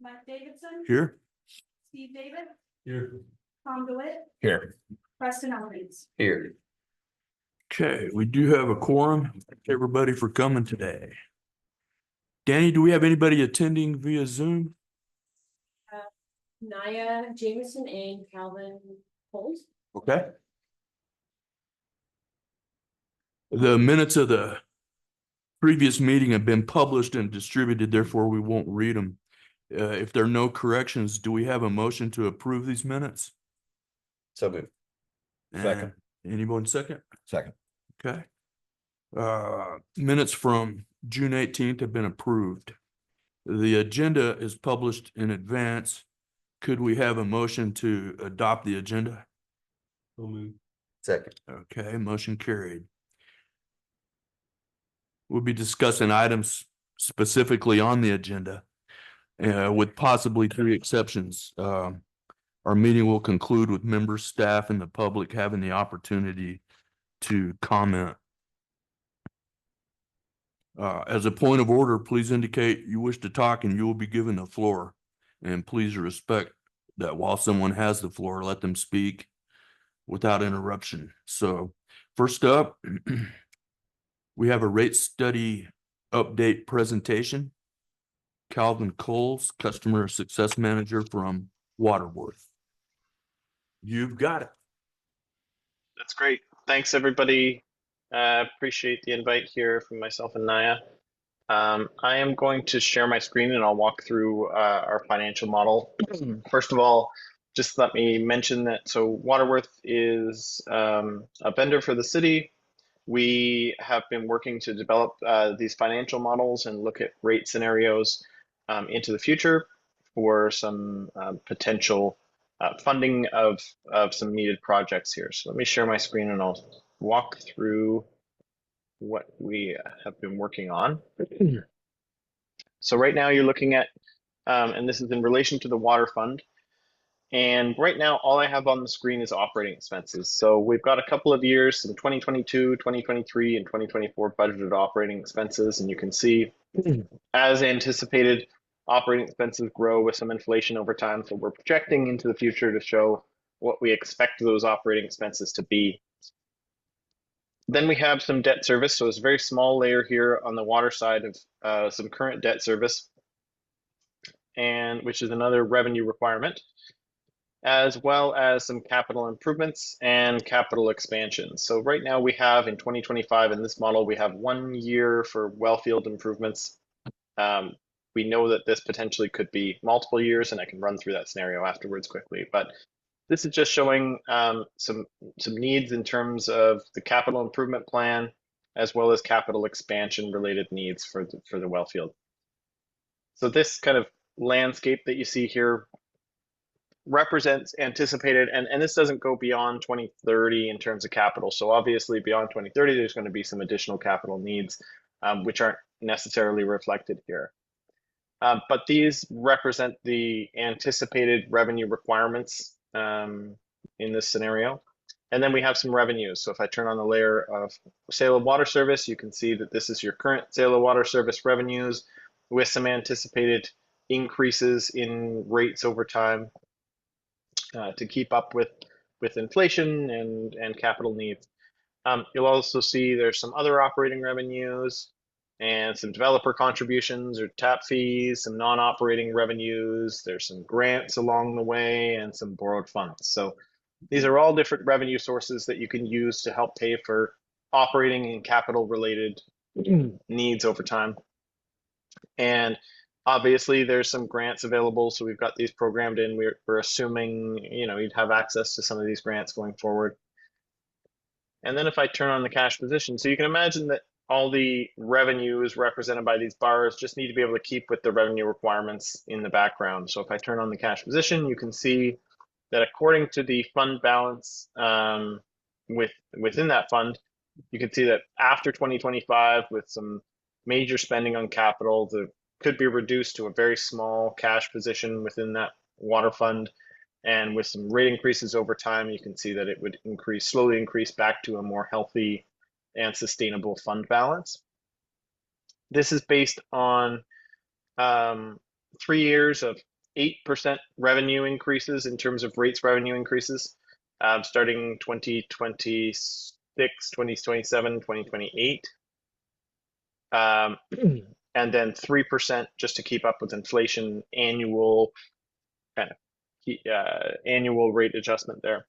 Mike Davidson, Here. Steve David, Here. Tom DeWitt, Here. Preston Elkins. Here. Okay, we do have a quorum. Thank everybody for coming today. Danny, do we have anybody attending via Zoom? Naya Jameson and Calvin Coles. Okay. The minutes of the previous meeting have been published and distributed, therefore we won't read them. If there are no corrections, do we have a motion to approve these minutes? So moved. Second. Anyone second? Second. Okay. Minutes from June 18th have been approved. The agenda is published in advance. Could we have a motion to adopt the agenda? Second. Okay, motion carried. We'll be discussing items specifically on the agenda, with possibly 3 exceptions. Our meeting will conclude with members, staff, and the public having the opportunity to comment. As a point of order, please indicate you wish to talk and you will be given the floor. And please respect that while someone has the floor, let them speak without interruption. So first up, we have a rate study update presentation. Calvin Coles, Customer Success Manager from Waterworth. You've got it. That's great. Thanks, everybody. Appreciate the invite here from myself and Naya. I am going to share my screen and I'll walk through our financial model. First of all, just let me mention that so Waterworth is a vendor for the city. We have been working to develop these financial models and look at rate scenarios into the future for some potential funding of some needed projects here. So let me share my screen and I'll walk through what we have been working on. So right now you're looking at, and this is in relation to the water fund. And right now, all I have on the screen is operating expenses. So we've got a couple of years in 2022, 2023, and 2024 budgeted operating expenses. And you can see, as anticipated, operating expenses grow with some inflation over time. So we're projecting into the future to show what we expect those operating expenses to be. Then we have some debt service. So it's a very small layer here on the water side of some current debt service, and which is another revenue requirement, as well as some capital improvements and capital expansion. So right now we have in 2025 in this model, we have 1 year for well field improvements. We know that this potentially could be multiple years, and I can run through that scenario afterwards quickly. But this is just showing some needs in terms of the capital improvement plan, as well as capital expansion related needs for the well field. So this kind of landscape that you see here represents anticipated, and this doesn't go beyond 2030 in terms of capital. So obviously beyond 2030, there's going to be some additional capital needs, which aren't necessarily reflected here. But these represent the anticipated revenue requirements in this scenario. And then we have some revenues. So if I turn on the layer of sale of water service, you can see that this is your current sale of water service revenues with some anticipated increases in rates over time to keep up with inflation and capital needs. You'll also see there's some other operating revenues and some developer contributions or tap fees, some non-operating revenues. There's some grants along the way and some borrowed funds. So these are all different revenue sources that you can use to help pay for operating and capital related needs over time. And obviously there's some grants available. So we've got these programmed in. We're assuming, you'd have access to some of these grants going forward. And then if I turn on the cash position, so you can imagine that all the revenues represented by these bars just need to be able to keep with the revenue requirements in the background. So if I turn on the cash position, you can see that according to the fund balance within that fund, you can see that after 2025, with some major spending on capital, the could be reduced to a very small cash position within that water fund. And with some rate increases over time, you can see that it would slowly increase back to a more healthy and sustainable fund balance. This is based on 3 years of 8% revenue increases in terms of rates revenue increases, starting 2026, 2027, 2028. And then 3% just to keep up with inflation, annual annual rate adjustment there.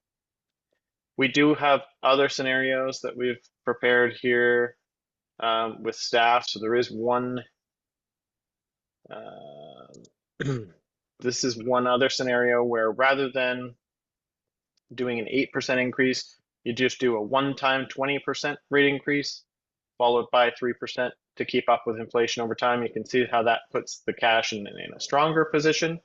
We do have other scenarios that we've prepared here with staff. So there is one. This is one other scenario where rather than doing an 8% increase, you just do a one-time 20% rate increase, followed by 3% to keep up with inflation over time. You can see how that puts the cash in a stronger position.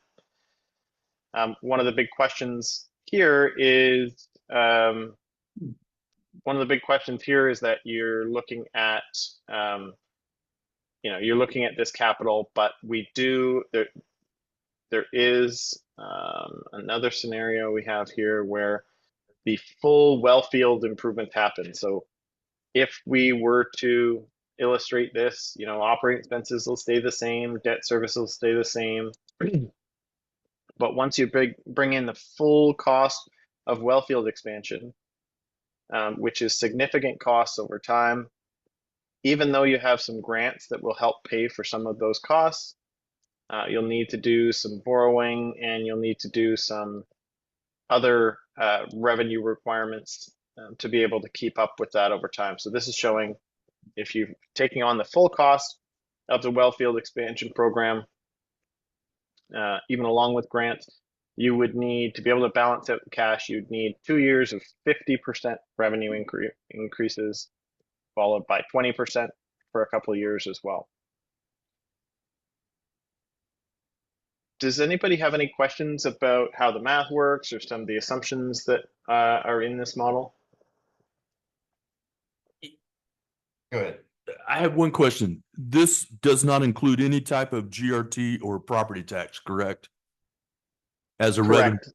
One of the big questions here is that you're looking at you're looking at this capital, but there is another scenario we have here where the full well field improvements happen. So if we were to illustrate this, operating expenses will stay the same, debt service will stay the same. But once you bring in the full cost of well field expansion, which is significant costs over time, even though you have some grants that will help pay for some of those costs, you'll need to do some borrowing and you'll need to do some other revenue requirements to be able to keep up with that over time. So this is showing if you're taking on the full cost of the well field expansion program, even along with grants, you would need to be able to balance out the cash. You'd need 2 years of 50% revenue increases, followed by 20% for a couple of years as well. Does anybody have any questions about how the math works or some of the assumptions that are in this model? Go ahead. I have one question. This does not include any type of GRT or property tax, correct? As a revenue. Correct.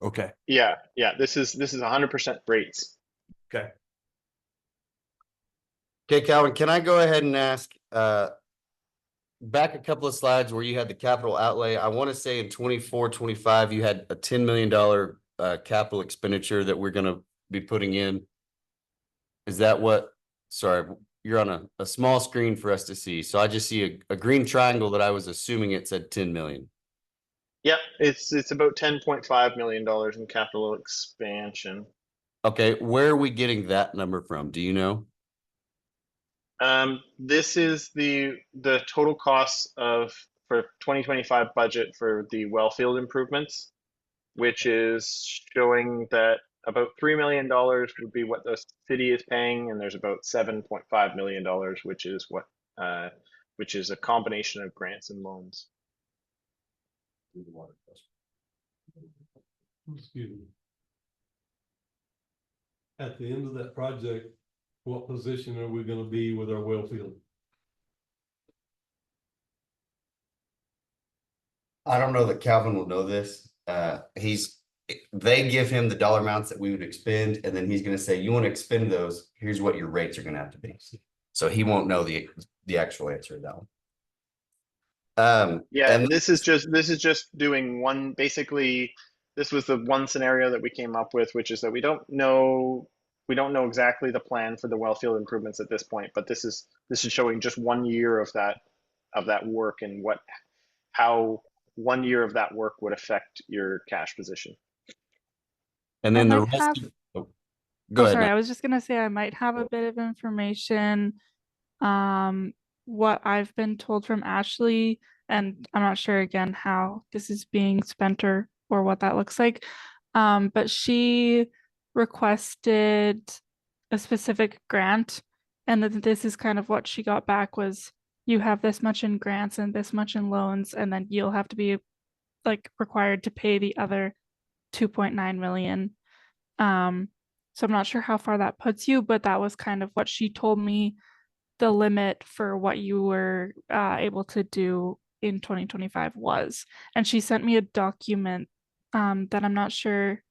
Okay. Yeah. This is 100% rates. Okay. Okay, Calvin, can I go ahead and ask, back a couple of slides where you had the capital outlay, I want to say in 24, 25, you had a $10 million capital expenditure that we're going to be putting in. Is that what, sorry, you're on a small screen for us to see. So I just see a green triangle that I was assuming it said 10 million. Yep, it's about $10.5 million in capital expansion. Okay, where are we getting that number from? Do you know? This is the total cost for 2025 budget for the well field improvements, which is showing that about $3 million would be what the city is paying, and there's about $7.5 million, which is a combination of grants and loans. Excuse me. At the end of that project, what position are we gonna be with our well field? I don't know that Calvin will know this. They give him the dollar amounts that we would expend, and then he's gonna say, you want to expend those, here's what your rates are gonna have to be. So he won't know the actual answer to that one. Yeah, and this is just doing one. Basically, this was the one scenario that we came up with, which is that we don't know exactly the plan for the well field improvements at this point, but this is showing just 1 year of that work and how 1 year of that work would affect your cash position. And then I the might rest. have- Go ahead. Sorry, Matt. I was just gonna say I might have a bit of information. What I've been told from Ashley, and I'm not sure again how this is being spent or what that looks like. But she requested a specific grant, and this is kind of what she got back was you have this much in grants and this much in loans, and then you'll have to be like required to pay the other 2.9 million. So I'm not sure how far that puts you, but that was kind of what she told me the limit for what you were able to do in 2025 was. And she sent me a document that I'm not sure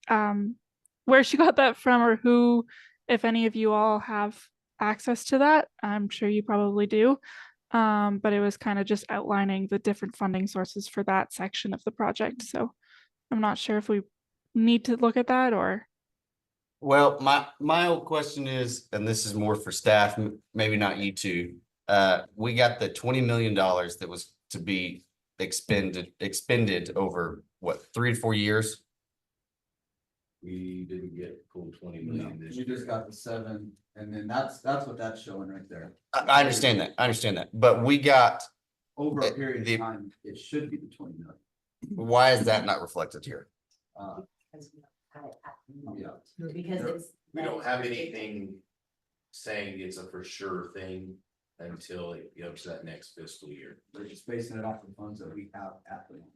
where she got that from or who, if any of you all have access to that. I'm sure you probably do. But it was kind of just outlining the different funding sources for that section of the project. So I'm not sure if we need to look at that or. Well, my old question is, and this is more for staff, maybe not you two. We got the $20 million that was to be expended over what, 3 to 4 years? We didn't get full 20 No, million this we year. just got the 7, and then that's what that's showing right there. I understand that, but we got, Over a period the- of time, it should be the 20 million. why is that not reflected here? Uh, yeah. Because There- it's. We don't have anything saying it's a for sure thing until it goes to that next fiscal year. We're just basing it off the funds that we have at the moment.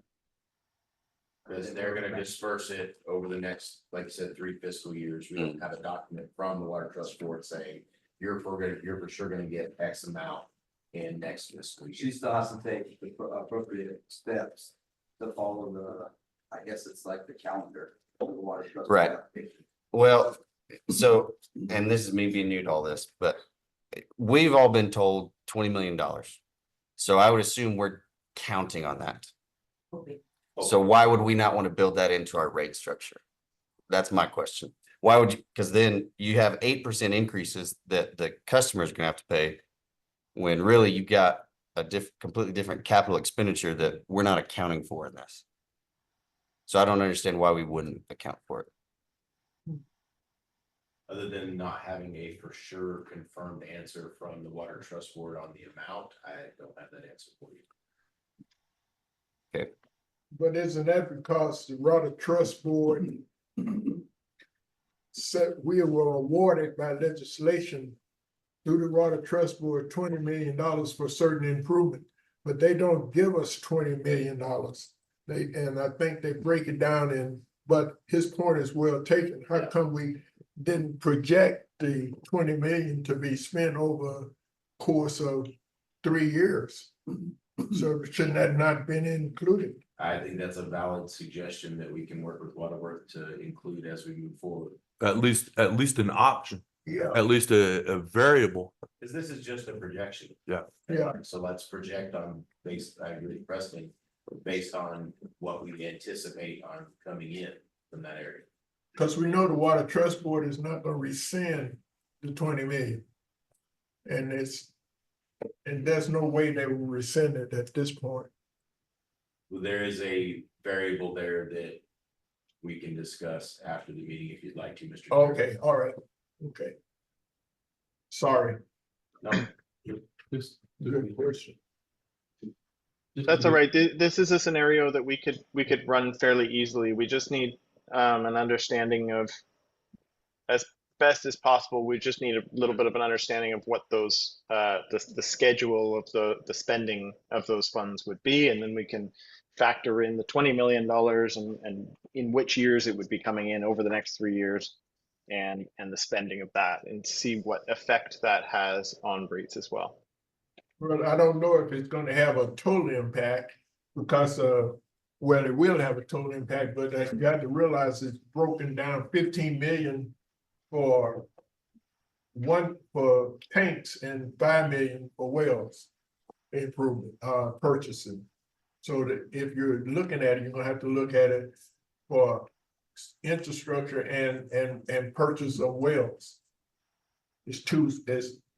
Because they're gonna disperse it over the next, like you said, 3 fiscal years. We don't have a document from the Water Trust Board saying you're for sure gonna get X amount in next fiscal She year. still has to take the appropriate steps to follow I guess it's like the calendar. of the water trust. Right. Well, so, and this is me being new to all this, but we've all been told $20 million. So I would assume we're counting on that. So why would we not want to build that into our rate structure? That's my question. Why would you, because then you have 8% increases that the customer's gonna have to pay. When really you've got a completely different capital expenditure that we're not accounting for in this. So I don't understand why we wouldn't account for it. Other than not having a for sure confirmed answer from the Water Trust Board on the amount, I don't have that answer for you. But isn't that because the Water Trust Board said we were awarded by legislation through the Water Trust Board $20 million for certain improvement, but they don't give us $20 million. And I think they break it down but his point is well taken. How come we didn't project the 20 million to be spent over a course of 3 years? So shouldn't that not been included? I think that's a valid suggestion that we can work with Waterworth to include as we move forward. At least an option, Yeah, at least a variable. Because this is just a projection. Yeah. yeah. So let's project on I agree with Preston, based on what we anticipate on coming in from that area. Because we know the Water Trust Board is not gonna rescind the 20 million. And there's no way they will rescind it at this point. Well, there is a variable there that we can discuss after the meeting if you'd like to, Mr. Chair. Okay, all right, okay. Sorry, No, Just- good question. just That's to all be- right. This is a scenario that we could run fairly easily. We just need an understanding of, as best as possible, we just need a little bit of an understanding of what those the schedule of the spending of those funds would be, and then we can factor in the $20 million and in which years it would be coming in over the next 3 years, and the spending of that, and see what effect that has on rates as well. Well, I don't know if it's gonna have a total impact because well, it will have a total impact, but you got to realize it's broken down 15 million for tanks and 5 million for wells improvement, purchasing. So that if you're looking at it, you're gonna have to look at it for infrastructure and purchase of wells. It's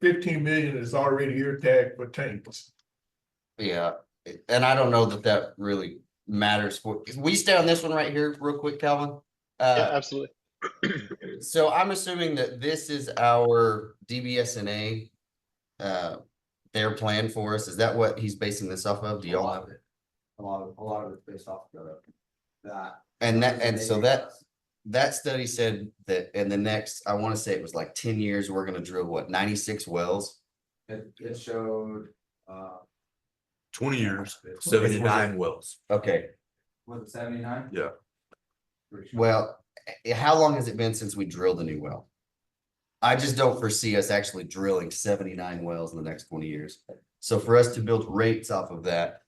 15 million is already ear tagged for tanks. Yeah, and I don't know that really matters for, can we stay on this one right here real quick, Calvin? Yeah, absolutely. So I'm assuming that this is our DBSNA. Their plan for us, is that what he's basing this off of? Do A y'all lot have of it. A lot of it's based off of that. and so that study said that in the next, I want to say it was like 10 years, we're gonna drill what, 96 wells? It showed, 20 years, 79 wells. Okay, was it 79? Yeah. well, how long has it been since we drilled a new well? I just don't foresee us actually drilling 79 wells in the next 20 years. So for us to build rates off of that,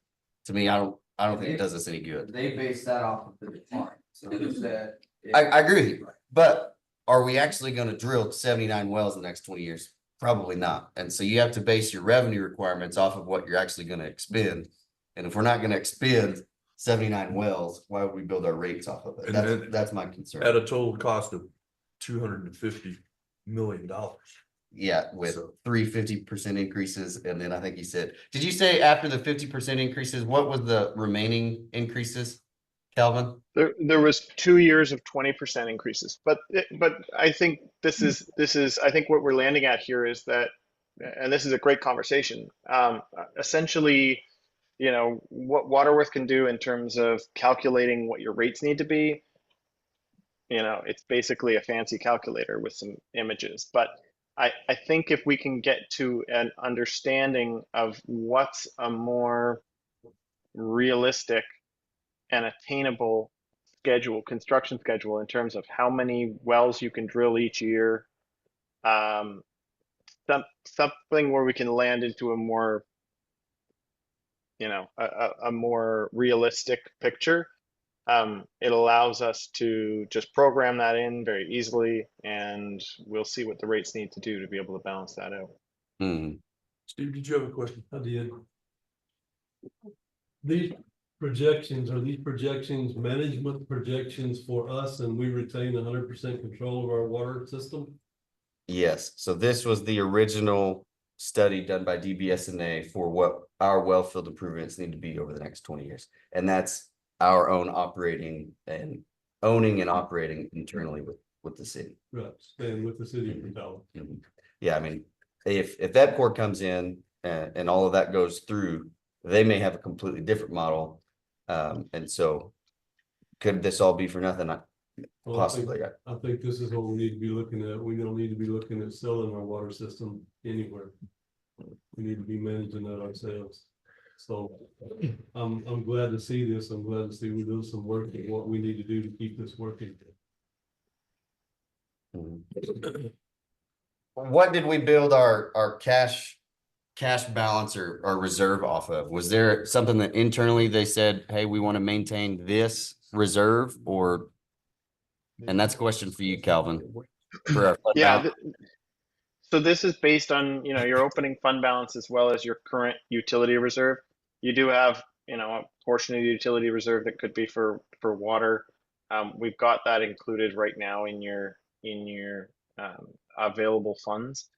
to me, I don't think it does us any good. They based that off of the decline, so they said. I agree with you, but are we actually gonna drill 79 wells in the next 20 years? Probably not. And so you have to base your revenue requirements off of what you're actually gonna expend. And if we're not gonna expend 79 wells, why would we build our rates off of it? And That's, then- that's my concern. At a total cost of $250 million. Yeah, with So- 350% increases, and then I think you said, did you say after the 50% increases, what was the remaining increases? Calvin? There was 2 years of 20% increases, but I think this is I think what we're landing at here is that, and this is a great conversation. Essentially, you know, what Waterworth can do in terms of calculating what your rates need to be, you know, it's basically a fancy calculator with some images. But I think if we can get to an understanding of what's a more realistic and attainable schedule, construction schedule, in terms of how many wells you can drill each year, something where we can land into a more, you know, a more realistic picture. It allows us to just program that in very easily, and we'll see what the rates need to do to be able to balance that out. Steve, did you have a question? I did. These projections, are these projections management projections for us and we retain 100% control of our water system? Yes, so this was the original study done by DBSNA for what our well field improvements need to be over the next 20 years. And that's our own operating and owning and operating internally with the city. Right, staying with the city of Catawba. Yeah, I mean, if that core comes in and all of that goes through, they may have a completely different model. And so could this all be for nothing? Well, Possibly. I think this is what we need to be looking at. We don't need to be looking at selling our water system anywhere. We need to be managing that ourselves. So I'm glad to see this. I'm glad to see we do some work and what we need to do to keep this working. What did we build our cash balance or reserve off of? Was there something that internally they said, hey, we want to maintain this reserve, or? And that's a question for you, Calvin. For our fund Yeah. balance. So this is based on, you know, your opening fund balance as well as your current utility reserve. You do have, you know, a portion of the utility reserve that could be for water. We've got that included right now in your available funds.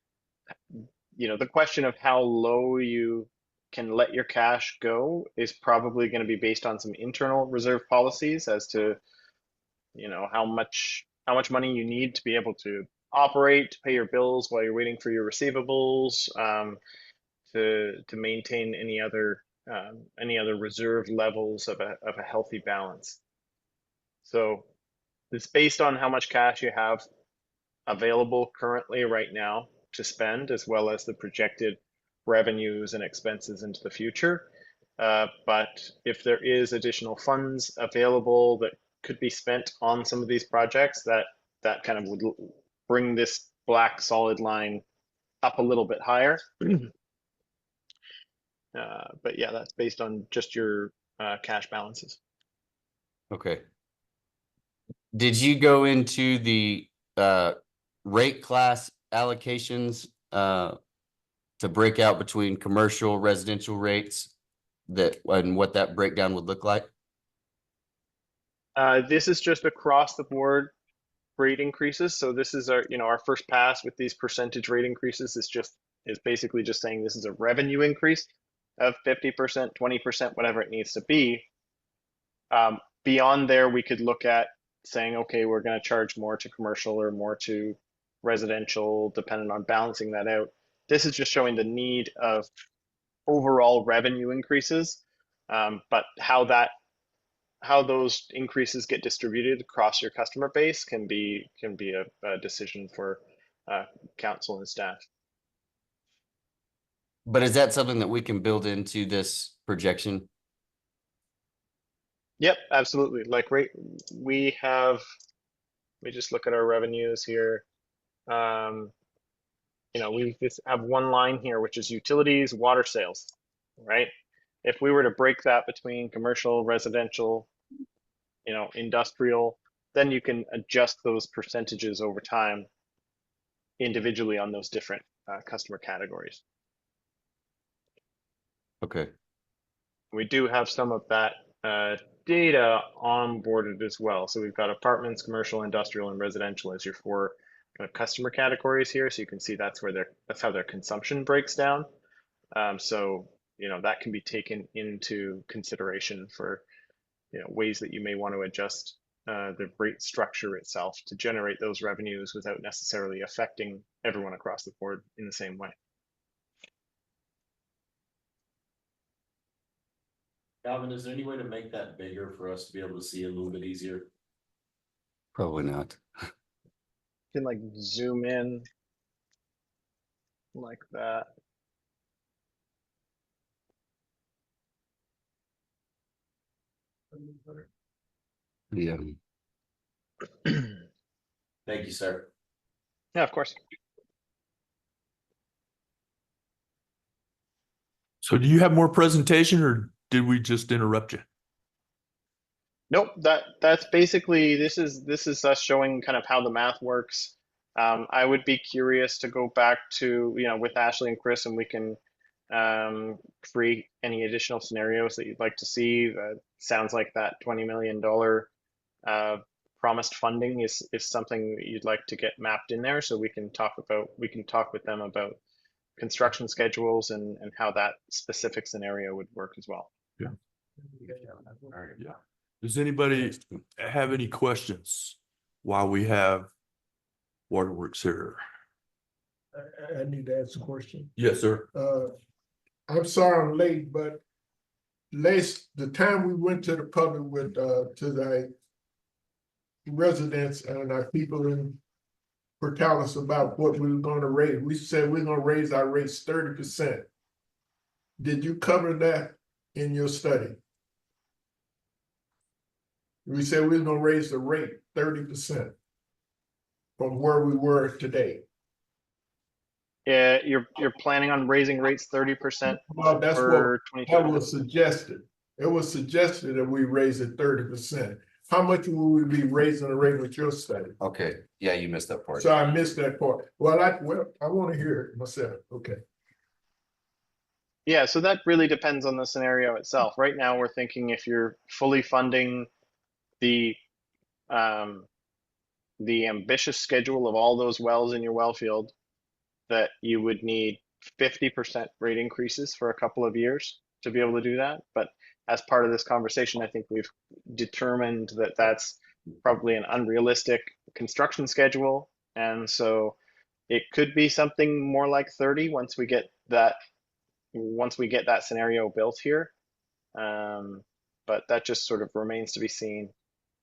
You know, the question of how low you can let your cash go is probably going to be based on some internal reserve policies as to, you know, how much money you need to be able to operate, to pay your bills while you're waiting for your receivables, to maintain any other reserve levels of a healthy balance. So it's based on how much cash you have available currently right now to spend, as well as the projected revenues and expenses into the future. But if there is additional funds available that could be spent on some of these projects, that kind of would bring this black solid line up a little bit higher. But yeah, that's based on just your cash balances. Okay. Did you go into the rate class allocations to break out between commercial, residential rates and what that breakdown would look like? This is just across the board rate increases. So this is our first pass with these percentage rate increases is basically just saying this is a revenue increase of 50%, 20%, whatever it needs to be. Beyond there, we could look at saying, okay, we're going to charge more to commercial or more to residential, depending on balancing that out. This is just showing the need of overall revenue increases, but how those increases get distributed across your customer base can be a decision for council and staff. But is that something that we can build into this projection? Yep, absolutely. Like we just look at our revenues here. You know, we just have one line here, which is utilities, water sales, right? If we were to break that between commercial, residential, you know, industrial, then you can adjust those percentages over time individually on those different customer categories. Okay, We do have some of that data onboarded as well. So we've got apartments, commercial, industrial, and residential as your four kind of customer categories here. So you can see that's how their consumption breaks down. So that can be taken into consideration for ways that you may want to adjust the rate structure itself to generate those revenues without necessarily affecting everyone across the board in the same way. Calvin, is there any way to make that bigger for us to be able to see a little bit easier? probably not. You can like zoom in like that. Yeah. Thank you, sir. Yeah, of course. So do you have more presentation or did we just interrupt you? Nope, that's basically this is us showing kind of how the math works. I would be curious to go back to with Ashley and Chris, and we can create any additional scenarios that you'd like to see. Sounds like that $20 million promised funding is something that you'd like to get mapped in there, so we can talk with them about construction schedules and how that specific scenario would work as well. Yeah. Yeah. Does anybody have any questions while we have Waterworks here? I need to ask a question. Yes, sir. I'm sorry I'm late, but the time we went to the public with, to the residents and our people in Portales about what we were gonna raise, we said we're gonna raise our rates 30%. Did you cover that in your study? We said we were gonna raise the rate 30% from where we were today. Yeah, you're planning on raising rates 30% Well, that's what for that 2020. was suggested. It was suggested that we raise it 30%. How much will we be raising the rate with your study? Okay, yeah, you missed that part. So I missed that part. Well, I want to hear it myself. Okay. Yeah, so that really depends on the scenario itself. Right now, we're thinking if you're fully funding the ambitious schedule of all those wells in your well field, that you would need 50% rate increases for a couple of years to be able to do that. But as part of this conversation, I think we've determined that that's probably an unrealistic construction schedule. And so it could be something more like 30 once we get that scenario built here. But that just sort of remains to be seen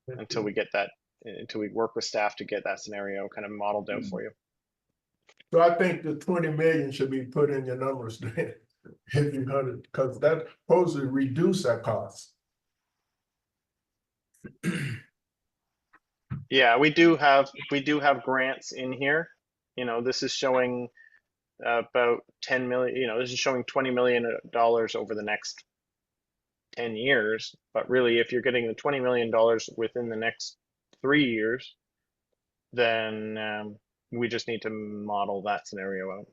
until we work with staff to get that scenario kind of modeled out for you. So I think the 20 million should be put in your numbers then. If you heard it, because that supposed to reduce our costs. Yeah, we do have grants in here. This is showing about 10 million, this is showing $20 million over the next 10 years. But really, if you're getting the $20 million within the next 3 years, then we just need to model that scenario out.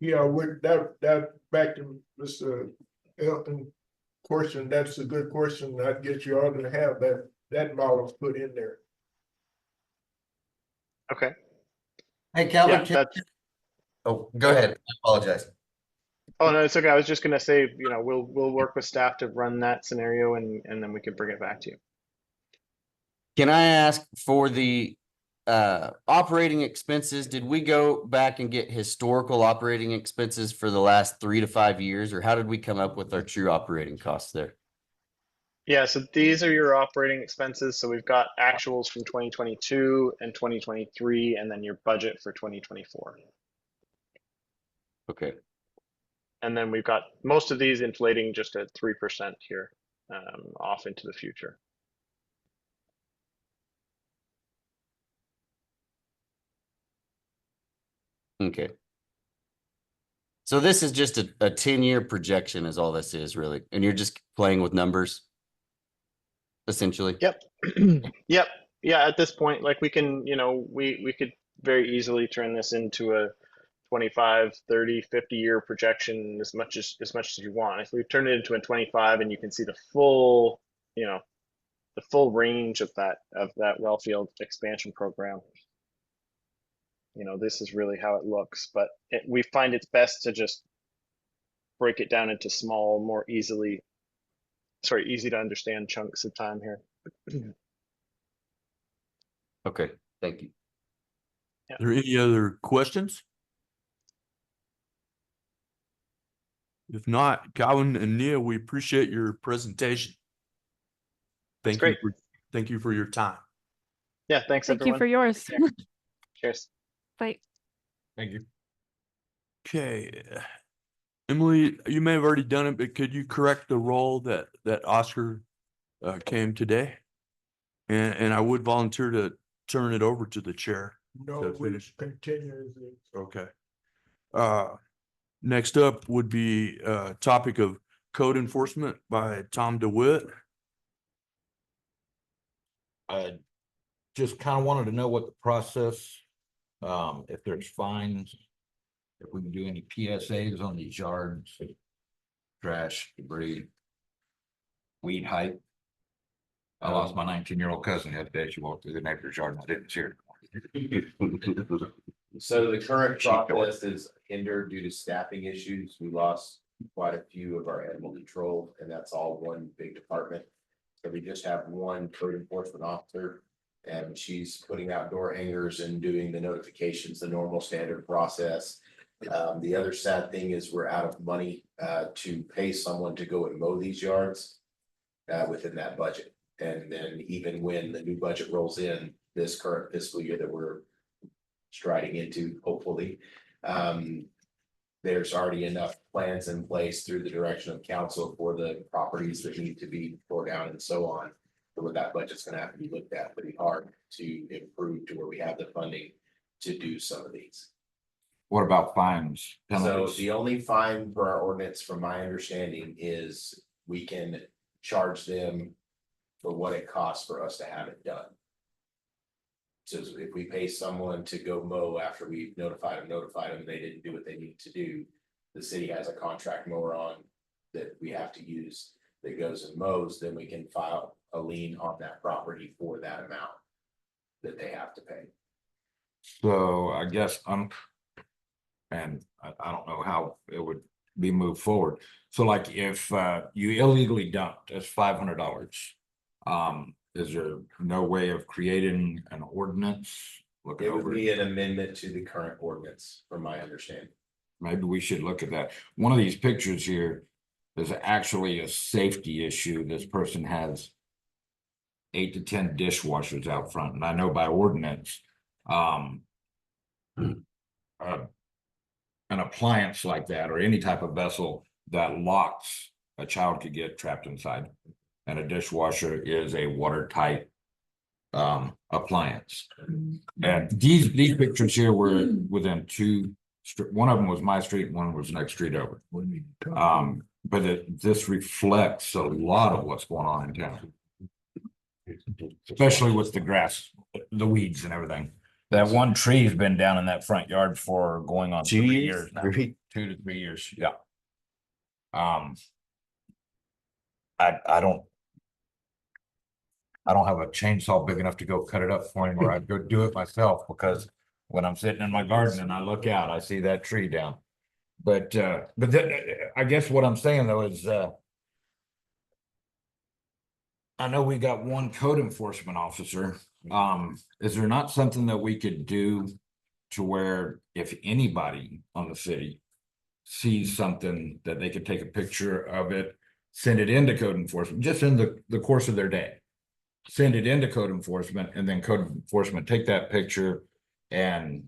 Yeah, with that back to Mr. Elton question, that's a good question. I'd get you all to have that model put in there. Okay. Hey, Calvin, Yeah, oh, go ahead. I apologize. Oh no, it's okay. I was just gonna say, we'll work with staff to run that scenario and then we can bring it back to you. Can I ask for the operating expenses? Did we go back and get historical operating expenses for the last 3 to 5 years, or how did we come up with our true operating costs there? Yeah, so these are your operating expenses. So we've got actuals from 2022 and 2023, and then your budget for 2024. Okay. And then we've got most of these inflating just at 3% here, off into the future. Okay. So this is just a 10-year projection is all this is really. And you're just playing with numbers essentially. Yep. Yep. Yeah. At this point, like we can, we could very easily turn this into a 25, 30, 50-year projection as much as you want. If we turn it into a 25 and you can see the full, the full range of that well field expansion program, this is really how it looks. But we find it's best to just break it down into small, more easy to understand chunks of time here. Okay, thank you. Are there any other questions? If not, Calvin and Nia, we appreciate your presentation. Thank you. Thank you for your time. Yeah, thanks Thank everyone. you for yours. Cheers. Bye. Thank you. Okay. Emily, you may have already done it, but could you correct the role that Oscar came today? And I would volunteer to turn it over to the chair. No, to we finish. continue. as is. Okay. Next up would be topic of code enforcement by Tom DeWitt. I just kind of wanted to know what the process, if there's fines, if we can do any PSAs on these yards, trash, debris, weed height. I lost my 19-year-old cousin the other day. She walked through the neighbor's yard and I didn't see her. So the current process is hindered due to staffing issues. We lost quite a few of our animal control, and that's all one big department. So we just have one code enforcement officer, and she's putting out door hangers and doing the notifications, the normal standard process. The other sad thing is we're out of money to pay someone to go and mow these yards within that budget. And then even when the new budget rolls in this current fiscal year that we're striding into, hopefully, there's already enough plans in place through the direction of council for the properties that need to be tore down and so on. Where that budget's gonna have to be looked at pretty hard to improve to where we have the funding to do some of these. What about fines? So Penalties? the only fine for our ordinance, from my understanding, is we can charge them for what it costs for us to have it done. So if we pay someone to go mow after we notified them, they didn't do what they need to do. The city has a contract mower on that we have to use that goes and mows, then we can file a lien on that property for that amount that they have to pay. So I guess and I don't know how it would be moved forward. So like if you illegally dumped, it's $500. Is there no way of creating an ordinance? Look It would over. be an amendment to the current ordinance, from my understanding. Maybe we should look at that. One of these pictures here is actually a safety issue. This person has 8 to 10 dishwashers out front, and I know by ordinance, an appliance like that or any type of vessel that locks, a child could get trapped inside. And a dishwasher is a watertight appliance. And these pictures here were within one of them was my street, one was next street over. But this reflects a lot of what's going on in town. Especially with the grass, the weeds and everything. That one tree's been down in that front yard for going on 3 years now. 2 to 3 years, yeah. I don't have a chainsaw big enough to go cut it up for him, or I'd go do it myself, because when I'm sitting in my garden and I look out, I see that tree down. But I guess what I'm saying though is I know we got one code enforcement officer. Is there not something that we could do to where if anybody on the city sees something that they could take a picture of it, send it into code enforcement, just in the course of their day? Send it into code enforcement, and then code enforcement take that picture and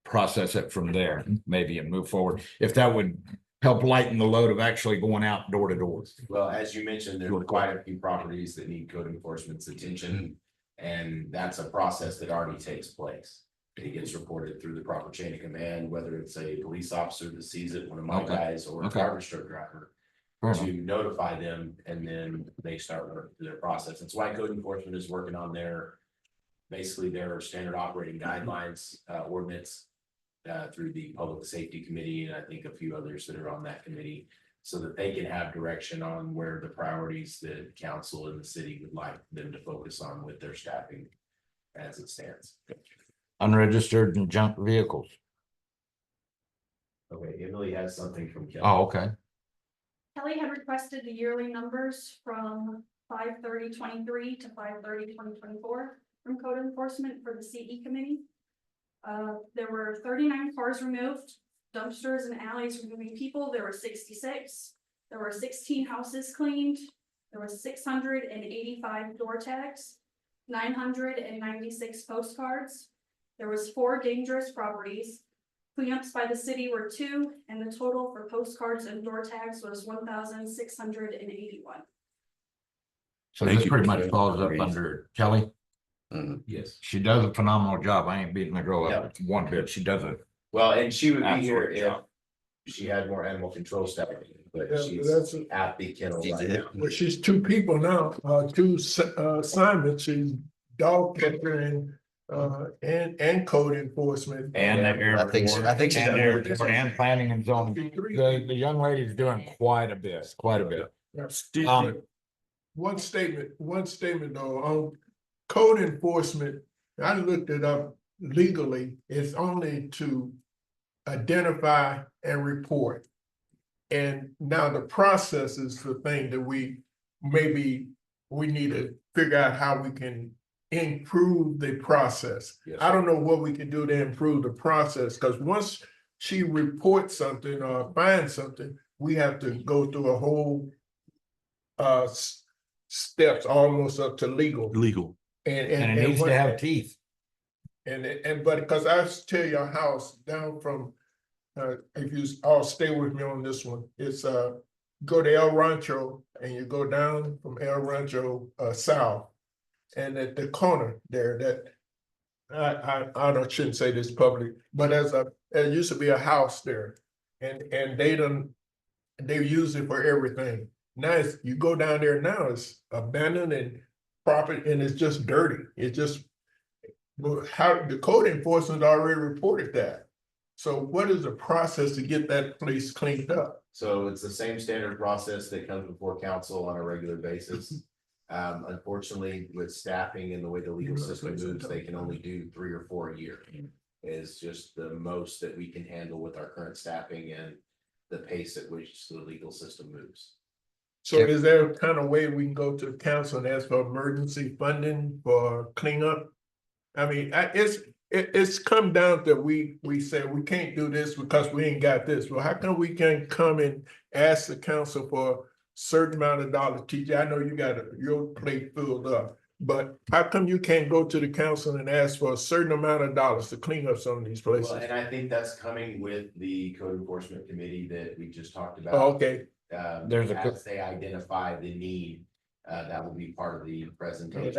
process it from there, maybe, and move forward. If that would help lighten the load of actually going out door to door. Well, as you mentioned, there's quite a few properties that need code enforcement's attention. And that's a process that already takes place. It gets reported through the proper chain of command, whether it's a police officer that sees it, one of my guys, or a garbage truck driver, to notify them, and then they start working through their process. That's why code enforcement is working on basically their standard operating guidelines ordinance through the Public Safety Committee, and I think a few others that are on that committee, so that they can have direction on where the priorities that council and the city would like them to focus on with their staffing as it stands. Unregistered and junk vehicles. Okay, Emily has something from Kelly. Oh, okay. Kelly had requested the yearly numbers from 5/30/23 to 5/30/2024 from code enforcement for the CE committee. There were 39 cars removed, dumpsters and alleys removing people, there were 66. There were 16 houses cleaned, there were 685 door tags, 996 postcards. There was 4 dangerous properties. Cleanups by the city were 2, and the total for postcards and door tags was 1,681. So Thank this you. pretty much falls up under Kelly. Yes. She does a phenomenal job. I ain't beating the girl Yeah. up one bit. She does a Well, and she would be here Absolute if job. she had more animal control staff, but Yeah, she's that's- at the kennel right now. Well, she's 2 people now, 2 assignments, she's dog catcher and code enforcement. and the I think she- airport she's and got more. airport and planning and zoning. The young lady's doing quite a bit, quite a bit. Steve, One statement though, on code enforcement, I looked it up legally, it's only to identify and report. And now the process is the thing that we need to figure out how we can improve the process. Yes. I don't know what we can do to improve the process, because once she reports something or finds something, we have to go through a whole steps almost up to legal. legal. And it needs what- to have teeth. but because I tell your house down from, if you all stay with me on this one, it's go to El Rancho and you go down from El Rancho south. And at the corner there, that shouldn't say this public, but there used to be a house there. And they use it for everything. Now you go down there now, it's abandoned and property, and it's just dirty. It's just, well, how the code enforcement already reported that. So what is the process to get that place cleaned up? So it's the same standard process that comes before council on a regular basis. Unfortunately, with staffing and the way the legal system moves, they can only do 3 or 4 a year. Is just the most that we can handle with our current staffing and the pace at which the legal system moves. So is there a kind of way we can go to the council and ask for emergency funding for cleanup? I mean, it's come down to we say we can't do this because we ain't got this. Well, how come we can't come and ask the council for certain amount of dollars? TJ, I know you got your plate filled up, but how come you can't go to the council and ask for a certain amount of dollars to clean up some of these places? Well, and I think that's coming with the code enforcement committee that we just talked about. Oh, okay, There's a As they identify the need, that will be part of the presentation.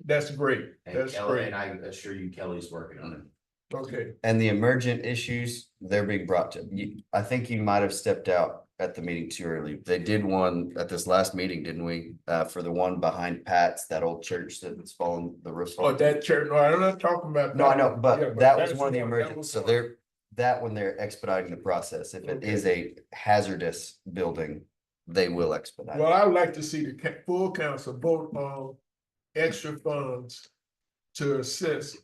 that's great, And that's Kelly, great, and I assure you, Kelly's working on it. okay. And the emergent issues, they're being brought to you. I think you might have stepped out at the meeting too early. They did one at this last meeting, didn't we? For the one behind Pat's, that old church that's fallen, the roof's Oh, fallen. that church, no, I'm not talking about. No, I that know, one. but Yeah, that was that's one of the that emergent, was so one. they're expediting the process. If it is a hazardous building, they will expedite. Well, I would like to see the full council vote on extra funds to assist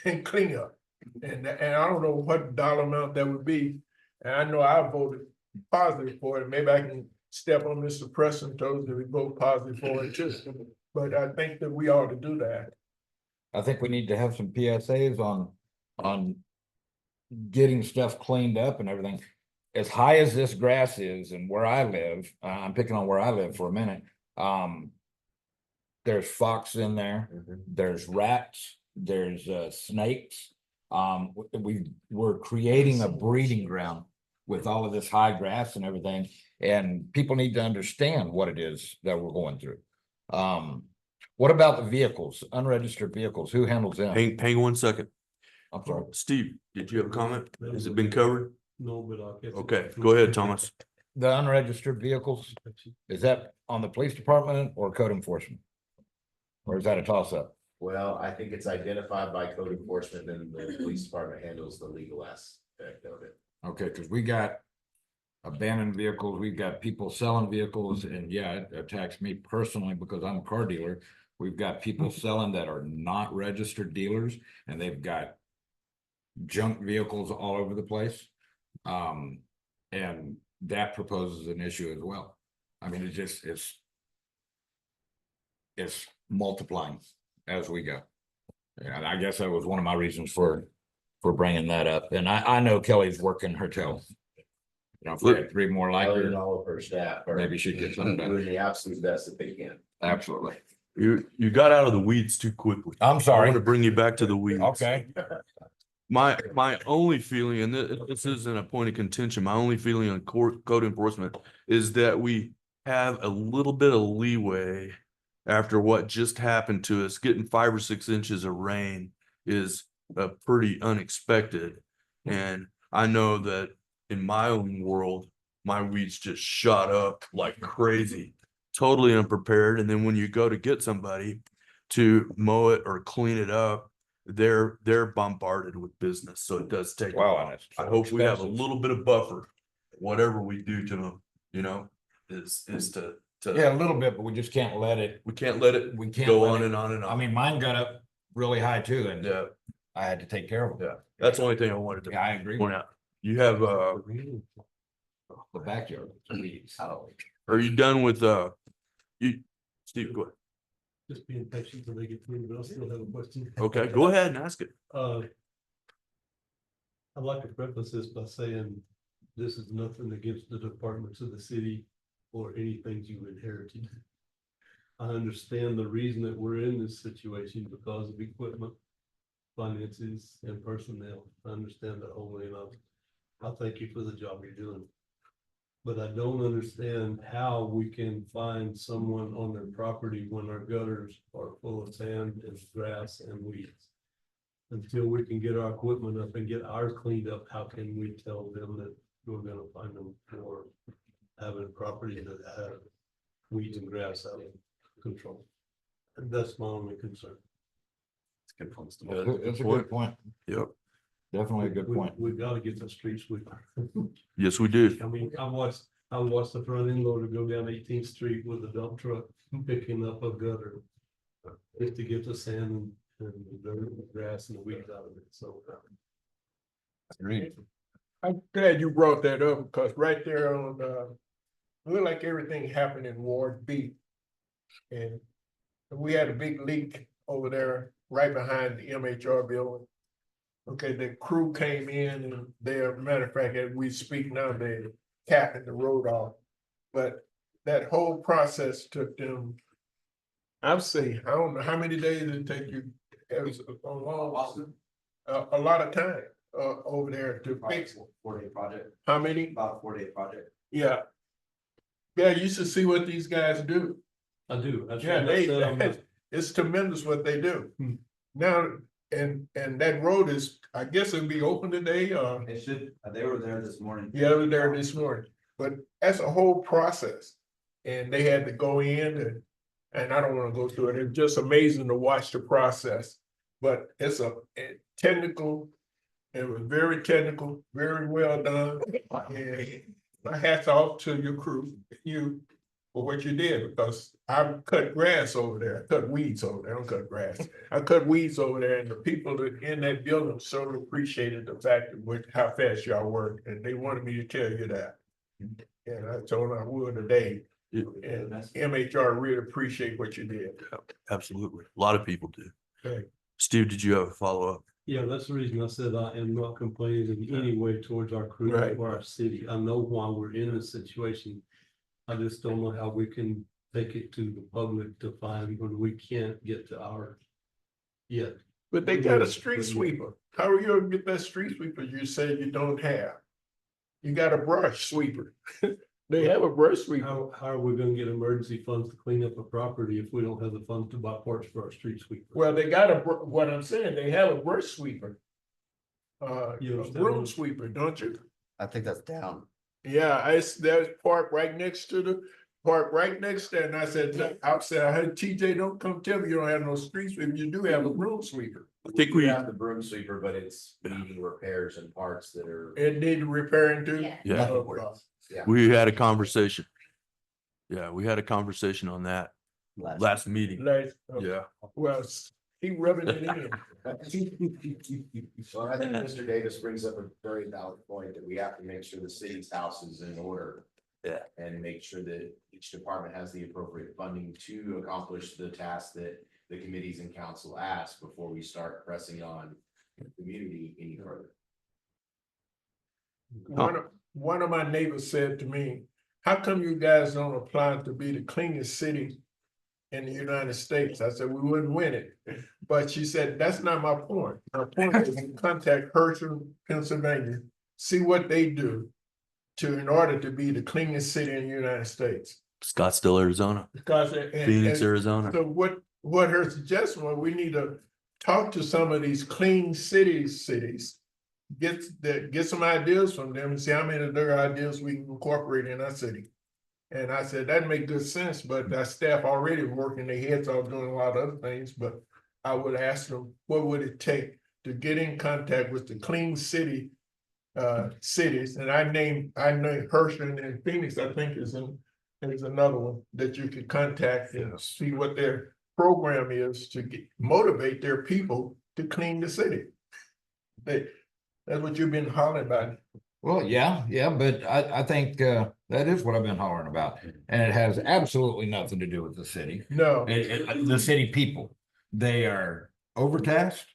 and clean up. And I don't know what dollar amount that would be. And I know I voted positive for it. Maybe I can step on Mr. Preston toes that we vote positive for it too. But I think that we ought to do that. I think we need to have some PSAs on getting stuff cleaned up and everything. As high as this grass is and where I live, I'm picking on where I live for a minute. There's fox in there, there's rats, there's snakes. We're creating a breeding ground with all of this high grass and everything, and people need to understand what it is that we're going through. What about the vehicles, unregistered vehicles? Who handles them? Hang 1 second. I'm sorry. Steve, did you have a comment? Has it been covered? No, but I'll catch it. Okay, go ahead, Thomas. The unregistered vehicles, is that on the police department or code enforcement? Or is that a toss up? Well, I think it's identified by code enforcement and the police department handles the legal aspect of it. Okay, because we got abandoned vehicles, we've got people selling vehicles, and yeah, it attacks me personally because I'm a car dealer. We've got people selling that are not registered dealers, and they've got junk vehicles all over the place. And that proposes an issue as well. I mean, it's multiplying as we go. And I guess that was one of my reasons for bringing that up. And I know Kelly's working her tail. You know, if we had 3 more like Ellie and her, all of her staff are maybe she'd get something doing done. the absolute best that they can. Absolutely. You got out of the weeds too quickly. I'm I sorry. want to bring you back to the weeds. Okay. My only feeling, and this isn't a point of contention, my only feeling on code enforcement is that we have a little bit of leeway after what just happened to us. Getting 5 or 6 inches of rain is pretty unexpected. And I know that in my own world, my weeds just shot up like crazy, totally unprepared. And then when you go to get somebody to mow it or clean it up, they're bombarded with business. So it does take a Wow, while. and it's I so hope we have a expensive. little bit of buffer, whatever we do to them, you know, is to Yeah, a little bit, but we just can't let it, we can't let it we can't go let on it- and on and on. I mean, mine got up really high too, and Yeah, I had to take care of it. yeah. That's the only thing I wanted to Yeah, I agree. point out. You have The backyard. are you done with you, Steve, go ahead. Just being patient till they get through, but I still have a question. Okay, go ahead and ask it. I'd like to preface this by saying this is nothing against the departments of the city or anything you inherited. I understand the reason that we're in this situation because of equipment, finances, and personnel. I understand that wholly, and I thank you for the job you're doing. But I don't understand how we can find someone on their property when our gutters are full of sand and grass and weeds. Until we can get our equipment up and get ours cleaned up, how can we tell them that we're gonna find them for having a property that has weeds and grass out of control? And that's my only concern. Yeah, It's a good point. Yep. Definitely a good point. We've got to get the street sweeper. Yes, we do. I mean, I watched the front end loader go down 18th Street with a dump truck picking up a gutter. Just to get the sand and the dirt and the grass and the weeds out of it, so. Agreed. I'm glad you brought that up because right there on, looked like everything happened in Ward B. And we had a big leak over there right behind the MHR building. Okay, the crew came in and they're, matter of fact, as we speak now, they're capping the road off. But that whole process took them, I'd say, I don't know how many days it take you. It was a lot of time over there to fix it. 4-day project, How many? about a 4-day project. Yeah. Yeah, you should see what these guys do. I do. That's Yeah, what I said, I'm not- it's tremendous what they do. Hmm. Now, and that road is, I guess it'll be open today, It should, they were there this morning. yeah, I was there this morning, but that's a whole process. And they had to go in and I don't wanna go through it, it's just amazing to watch the process. But it's a technical, it was very technical, very well done. And my hats off to your crew, you, for what you did, because I cut grass over there, I cut weeds over there, I don't cut grass. I cut weeds over there and the people that in that building certainly appreciated the fact of how fast y'all worked, and they wanted me to tell you that. And I told them I would today, and MHR really appreciate what you did. Absolutely. A lot of people do. Okay. Steve, did you have a follow-up? Yeah, that's the reason I said I am not complaining in any way towards our crew Right. or our city. I know why we're in this situation. I just don't know how we can take it to the public to find when we can't get to our yet. But they got a street sweeper. How are you gonna get that street sweeper you said you don't have? You got a brush sweeper. They have a brush sweeper. How are we gonna get emergency funds to clean up a property if we don't have the funds to buy parts for our street sweeper? Well, they got what I'm saying, they have a brush sweeper. You A understand broom what- sweeper, don't you? I think that's down. Yeah, there's park right next to parked right next there, and I said, hey, TJ, don't come tell me you don't have no street sweeper, you do have a room sweeper. I think We we, have the broom sweeper, but it's needing repairs and parts that are. It need repairing too? Yeah. Oh, Yeah. we had a conversation. Yeah, we had a conversation on that last meeting. Like, Yeah. well, he rubbing it in. So I think Mr. Davis brings up a very valid point that we have to make sure the city's house is in order. Yeah. And make sure that each department has the appropriate funding to accomplish the tasks that the committees and council ask before we start pressing on the community any further. One of my neighbors said to me, how come you guys don't apply to be the cleanest city in the United States? I said, we wouldn't win it. But she said, that's not my point. My point is to contact Herschel, Pennsylvania, see what they do in order to be the cleanest city in the United States. Scottsdale, Arizona, Because Phoenix, Arizona. so what her suggestion was, we need to talk to some of these clean cities, get some ideas from them and see how many of their ideas we can incorporate in our city. And I said, that make good sense, but our staff already working their heads off doing a lot of other things, but I would ask them, what would it take to get in contact with the clean cities? And I named Herschel and Phoenix, I think is another one that you could contact and see what their program is to motivate their people to clean the city. That's what you've been hollering about. Well, yeah, but I think that is what I've been hollering about. And it has absolutely nothing to do with the city. No. The city people, they are overtasked,